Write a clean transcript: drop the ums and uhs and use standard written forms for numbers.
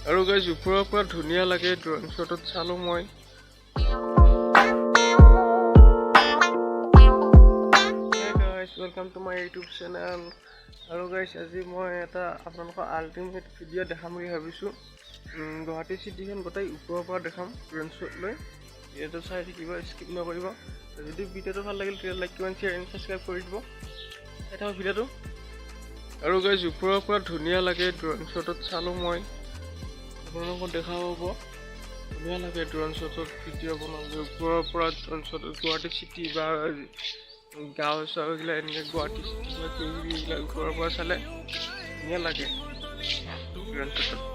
আৰু গাইজ ওপৰৰ পৰা ধুনীয়া লাগে ড্ৰয়িং শ্বটত চালোঁ মই। Welcome to my YouTube channel. আৰু গাইজ আজি মই এটা আপোনালোকৰ আল্টিমেট ভিডিঅ' দেখাম বুলি ভাবিছোঁ। গুৱাহাটী চিটিখন গোটেই ওপৰৰ পৰা দেখাম ড্ৰয়িং শ্বট লৈ। ভিডিঅ'টো চাই থাকিব, স্কিপ নকৰিব। যদি ভিডিঅ'টো ভাল লাগিল তেতিয়া like comment share and subscribe কৰি দিব। চাই থাকক ভিডিঅ'টো। আৰু গাইজ ওপৰৰ পৰা ধুনীয়া লাগে ড্ৰয়িং শ্বটত চালোঁ মই। আপোনালোকক দেখা পাব, ধুনীয়া লাগে ড্ৰয়িং শ্বটত ভিডিঅ' বনাবলৈ। ওপৰৰ পৰা ড্ৰয়িং শ্বটত গুৱাহাটী চিটি বা গাঁও চাওঁ এইবিলাক এনেকৈ গুৱাহাটী চিটি বা এইবিলাক ওপৰৰ পৰা চালে ধুনীয়া লাগে ড্ৰয়িং শ্বটত।